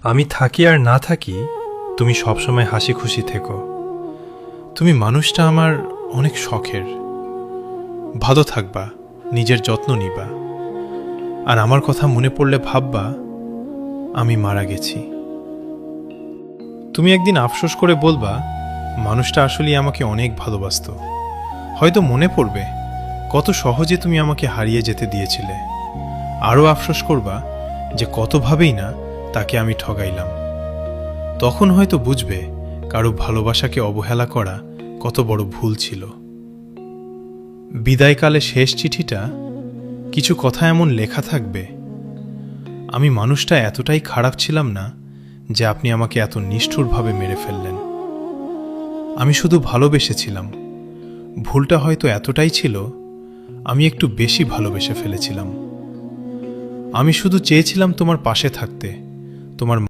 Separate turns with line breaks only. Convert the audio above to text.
আমি থাকি আর না থাকি, তুমি সবসময় হাসি খুশি থেকো। তুমি মানুষটা আমার অনেক শখের। ভালো থাকবা, নিজের যত্ন নিবা, আর আমার কথা মনে পড়লে ভাববা আমি মারা গেছি। তুমি একদিন আফসোস করে বলবা মানুষটা আসলেই আমাকে অনেক ভালোবাসতো। হয়তো মনে পড়বে কত সহজে তুমি আমাকে হারিয়ে যেতে দিয়েছিলে। আরও আফসোস করবা যে কতভাবেই না তাকে আমি ঠগাইলাম। তখন হয়তো বুঝবে কারো ভালোবাসাকে অবহেলা করা কত বড় ভুল ছিল। বিদায়কালে শেষ চিঠিটা কিছু কথা এমন লেখা থাকবে, আমি মানুষটা এতটাই খারাপ ছিলাম না যে আপনি আমাকে এত নিষ্ঠুরভাবে মেরে ফেললেন। আমি শুধু ভালোবেসেছিলাম। ভুলটা হয়তো এতটাই ছিল, আমি একটু বেশি ভালোবেসে ফেলেছিলাম। আমি শুধু চেয়েছিলাম তোমার পাশে থাকতে, তোমার